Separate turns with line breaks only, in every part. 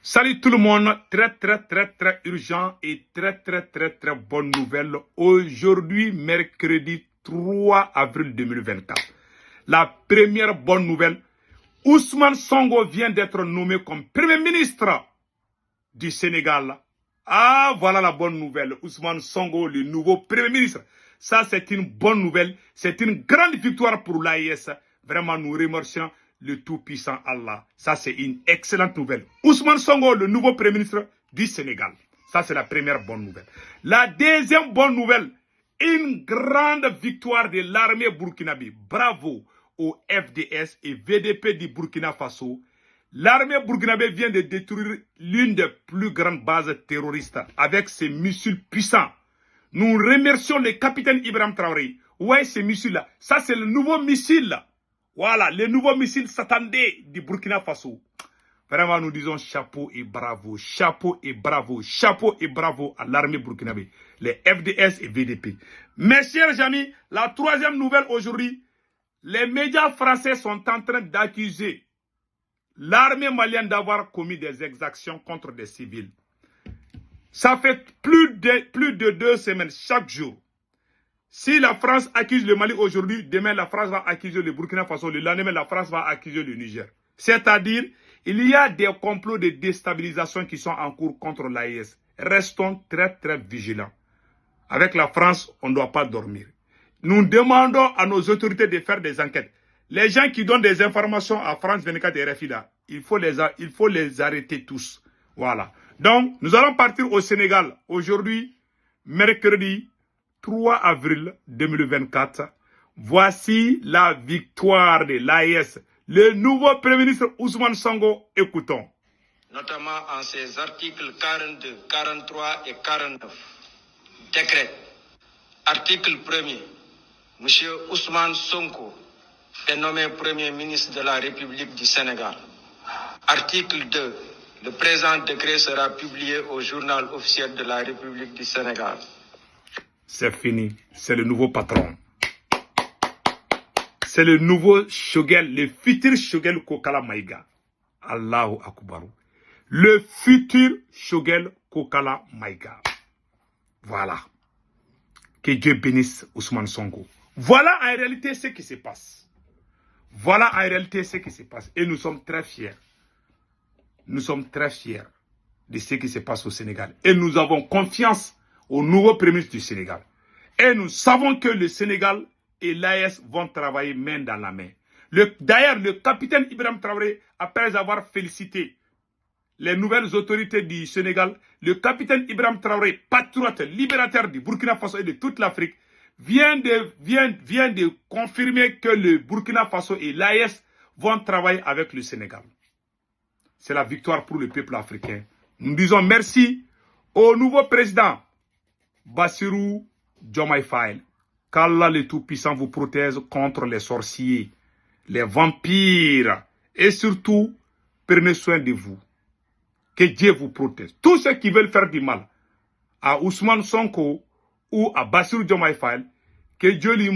Salut tout le monde, très urgent et très bonne nouvelle. Aujourd'hui, mercredi 3 avril 2024. La première bonne nouvelle, Ousmane Sonko vient d'être nommé comme Premier ministre du Sénégal. Ah, voilà la bonne nouvelle. Ousmane Sonko, le nouveau Premier ministre. Ça, c'est une bonne nouvelle. C'est une grande victoire pour l'AES. Vraiment, nous remercions le tout-puissant Allah. Ça, c'est une excellente nouvelle. Ousmane Sonko, le nouveau Premier ministre du Sénégal. Ça, c'est la première bonne nouvelle. La deuxième bonne nouvelle, une grande victoire de l'armée burkinabé. Bravo au FDS et VDP du Burkina Faso. L'armée burkinabé vient de détruire l'une des plus grandes bases terroristes avec ses missiles puissants. Nous remercions le capitaine Ibrahim Traoré. Ouais, ces missiles-là, ça c'est le nouveau missile. Voilà, le nouveau missile s'attendait du Burkina Faso. Vraiment, nous disons chapeau et bravo, chapeau et bravo, chapeau et bravo à l'armée burkinabé, les FDS et VDP. Mes chers amis, la troisième nouvelle aujourd'hui, les médias français sont en train d'accuser l'armée malienne d'avoir commis des exactions contre des civils. Ça fait plus de 2 semaines, chaque jour. Si la France accuse le Mali aujourd'hui, demain la France va accuser le Burkina Faso, le lendemain la France va accuser le Niger. C'est-à-dire, il y a des complots de déstabilisation qui sont en cours contre l'AES. Restons très vigilants. Avec la France, on ne doit pas dormir. Nous demandons à nos autorités de faire des enquêtes. Les gens qui donnent des informations à France 24 et RFI, là, il faut les arrêter tous. Voilà. Donc, nous allons partir au Sénégal aujourd'hui, mercredi 3 avril 2024. Voici la victoire de l'AES. Le nouveau Premier ministre Ousmane Sonko, écoutons.
Notamment en ses articles 42, 43 et 49. Décret. Article 1er. Monsieur Ousmane Sonko est nommé Premier ministre de la République du Sénégal. Article 2. Le présent décret sera publié au journal officiel de la République du Sénégal.
C'est fini. C'est le nouveau patron. C'est le nouveau Shogel, le futur Shogel Kokala Maïga. Allahu Akbar. Le futur Shogel Kokala Maïga. Voilà. Que Dieu bénisse Ousmane Sonko. Voilà en réalité ce qui se passe. Voilà en réalité ce qui se passe. Et nous sommes très fiers. Nous sommes très fiers de ce qui se passe au Sénégal. Et nous avons confiance au nouveau Premier ministre du Sénégal. Et nous savons que le Sénégal et l'AES vont travailler main dans la main. D'ailleurs, le capitaine Ibrahim Traoré, après avoir félicité les nouvelles autorités du Sénégal, le capitaine Ibrahim Traoré, patriote, libérateur du Burkina Faso et de toute l'Afrique, vient de confirmer que le Burkina Faso et l'AES vont travailler avec le Sénégal. C'est la victoire pour le peuple africain. Nous disons merci au nouveau président Bassirou Diomaye Faye. Qu'Allah le Tout-Puissant vous protège contre les sorciers, les vampires et surtout, prenez soin de vous. Que Dieu vous protège. Tous ceux qui veulent faire du mal à Ousmane Sonko ou à Bassirou Diomaye Faye, que Dieu lui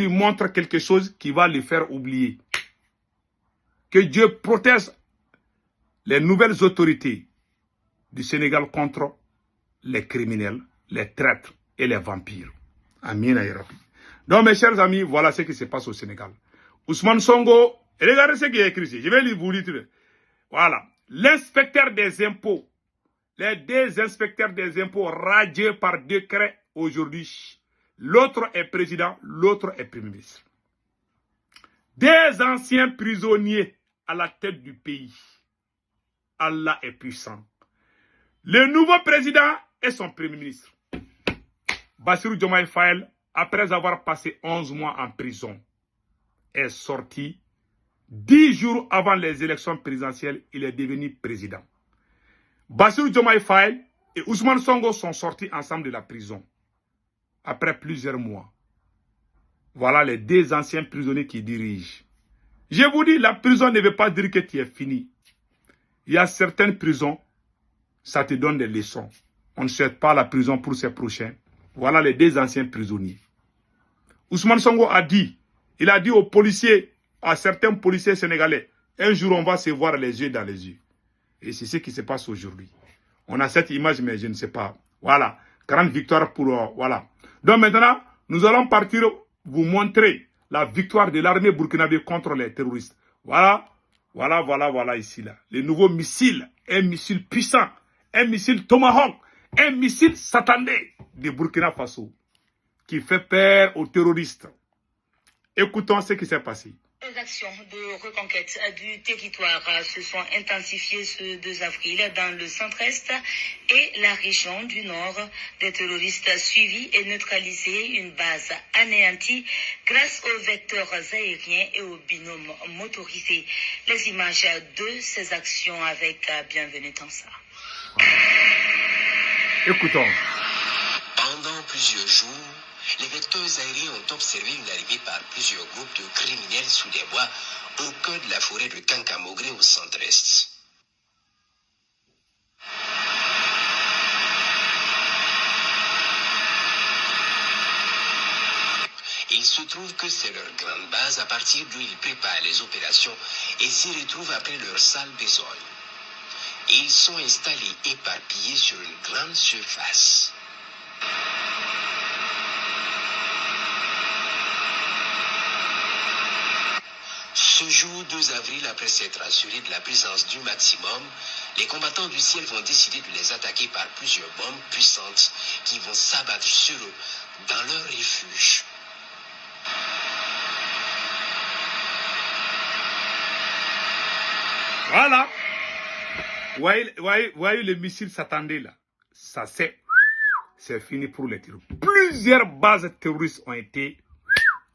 montre quelque chose qui va les faire oublier. Que Dieu protège les nouvelles autorités du Sénégal contre les criminels, les traîtres et les vampires. Amin aïrabi. Donc mes chers amis, voilà ce qui se passe au Sénégal. Ousmane Sonko, regardez ce qui est écrit ici. Je vais vous lire. Voilà. L'inspecteur des impôts, les 2 inspecteurs des impôts radiés par décret aujourd'hui. L'autre est président, l'autre est premier ministre. 2 anciens prisonniers à la tête du pays. Allah est puissant. Le nouveau président et son premier ministre. Bassirou Diomaye Faye, après avoir passé 11 mois en prison, est sorti 10 jours avant les élections présidentielles. Il est devenu président. Bassirou Diomaye Faye et Ousmane Sonko sont sortis ensemble de la prison après plusieurs mois. Voilà les 2 anciens prisonniers qui dirigent. Je vous dis, la prison ne veut pas dire que tu es fini. Il y a certaines prisons, ça te donne des leçons. On ne souhaite pas la prison pour ses prochains. Voilà les 2 anciens prisonniers. Ousmane Sonko a dit, il a dit aux policiers, à certains policiers sénégalais, Un jour, on va se voir les yeux dans les yeux. Et c'est ce qui se passe aujourd'hui. On a cette image, mais je ne sais pas. Voilà. Grande victoire pour... voilà. Donc maintenant, nous allons partir vous montrer la victoire de l'armée burkinabé contre les terroristes. Voilà. Voilà, ici, là. Les nouveaux missiles. Un missile puissant. Un missile Tomahawk. Un missile satané de Burkina Faso. Qui fait peur aux terroristes. Écoutons ce qui s'est passé.
Les actions de reconquête du territoire se sont intensifiées ce 2 avril dans le centre-est et la région du nord. Des terroristes suivis et neutralisés, une base anéantie grâce aux vecteurs aériens et aux binômes motorisés. Les images de ces actions avec Bienvenue Tansa.
Écoutons.
Pendant plusieurs jours, les vecteurs aériens ont observé une arrivée par plusieurs groupes de criminels sous des bois au cœur de la forêt de Kankamogré au centre-est. Il se trouve que c'est leur grande base à partir d'où ils préparent les opérations et s'y retrouvent après leur sale besogne. Ils sont installés éparpillés sur une grande surface. Ce jour 2 avril, après s'être assurés de la présence du maximum, les combattants du ciel vont décider de les attaquer par plusieurs bombes puissantes qui vont s'abattre sur eux dans leur refuge.
Voilà. Voyez les missiles s'attendaient là. Ça c'est fini pour les terroristes. Plusieurs bases terroristes ont été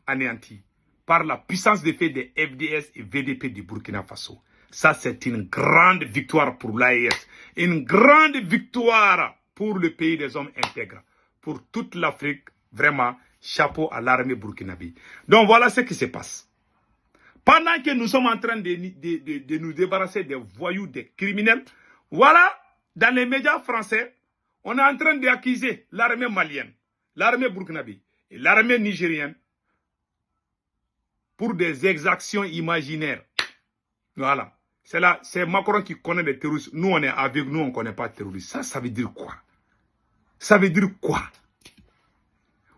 anéanties par la puissance d'effet des FDS et VDP du Burkina Faso. Ça, c'est une grande victoire pour l'AES. Une grande victoire pour le pays des hommes intègres. Pour toute l'Afrique, vraiment, chapeau à l'armée burkinabé. Donc, voilà ce qui se passe. Pendant que nous sommes en train de nous débarrasser des voyous, des criminels, voilà, dans les médias français, on est en train d'accuser l'armée malienne, l'armée burkinabé et l'armée nigérienne pour des exactions imaginaires. Voilà. C'est Macron qui connaît les terroristes. Nous, on est avec nous, on ne connaît pas les terroristes. Ça veut dire quoi? Ça veut dire quoi?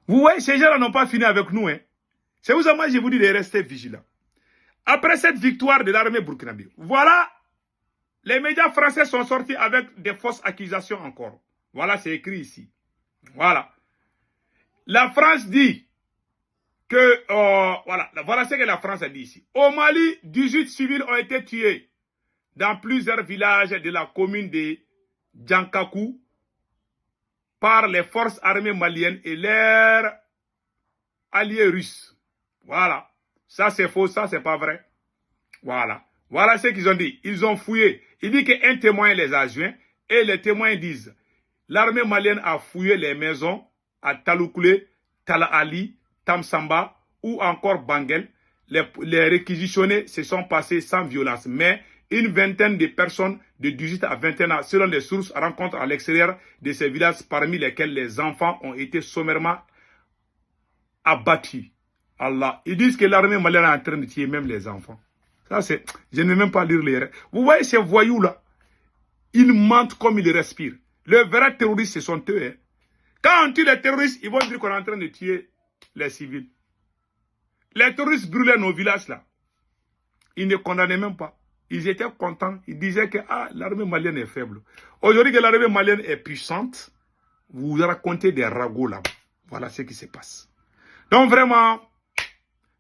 Vous voyez, ces gens-là n'ont pas fini avec nous. Hein. C'est pour ça que moi, je vous dis de rester vigilants. Après cette victoire de l'armée burkinabé, voilà, les médias français sont sortis avec des fausses accusations encore. Voilà, c'est écrit ici. Voilà. La France dit que, voilà ce que la France a dit ici. Au Mali, 18 civils ont été tués dans plusieurs villages de la commune de Djankakou par les forces armées maliennes et leurs alliés russes. Voilà. Ça, c'est faux, ça, c'est pas vrai. Voilà. Voilà ce qu'ils ont dit. Ils ont fouillé. Il dit qu'un témoin les a joints et les témoins disent l'armée malienne a fouillé les maisons à Taloukoulé, Talaali, Tamsamba ou encore Bangel. Les réquisitionnés se sont passés sans violence. Mais une vingtaine de personnes de 18 à 21 ans, selon les sources, rencontrent à l'extérieur de ces villages, parmi lesquels les enfants ont été sommairement abattus. Allah. Ils disent que l'armée malienne est en train de tuer même les enfants. Ça, c'est... Je ne vais même pas lire les... Vous voyez ces voyous-là? Ils mentent comme ils respirent. Les vrais terroristes, ce sont eux. Hein. Quand on tue les terroristes, ils vont dire qu'on est en train de tuer les civils. Les terroristes brûlaient nos villages là. Ils ne condamnaient même pas. Ils étaient contents. Ils disaient que l'armée malienne est faible. Aujourd'hui que l'armée malienne est puissante, vous racontez des ragots là-bas. Voilà ce qui se passe. Donc vraiment,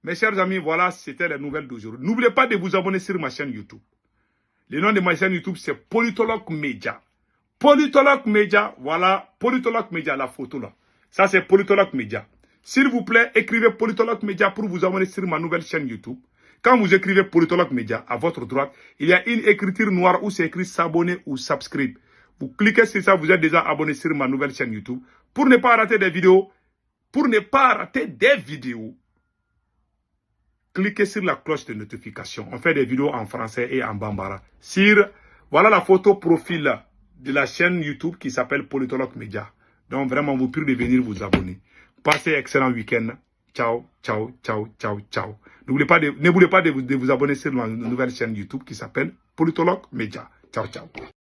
mes chers amis, voilà, c'était la nouvelle d'aujourd'hui. N'oubliez pas de vous abonner sur ma chaîne YouTube. Le nom de ma chaîne YouTube, c'est Politologue Média. Politologue Média, voilà, Politologue Média, la photo là. Ça, c'est Politologue Média. S'il vous plaît, écrivez Politologue Média pour vous abonner sur ma nouvelle chaîne YouTube. Quand vous écrivez Politologue Média, à votre droite, il y a une écriture noire où c'est écrit s'abonner ou subscribe. Vous cliquez sur ça, vous êtes déjà abonné sur ma nouvelle chaîne YouTube. Pour ne pas rater des vidéos, cliquez sur la cloche de notification. On fait des vidéos en français et en bambara. Voilà la photo profil de la chaîne YouTube qui s'appelle Politologue Média. Donc vraiment, vous pouvez venir vous abonner. Passez un excellent week-end. Ciao, ciao, ciao, ciao, ciao. N'oubliez pas de vous abonner sur ma nouvelle chaîne YouTube qui s'appelle Politologue Média. Ciao, ciao.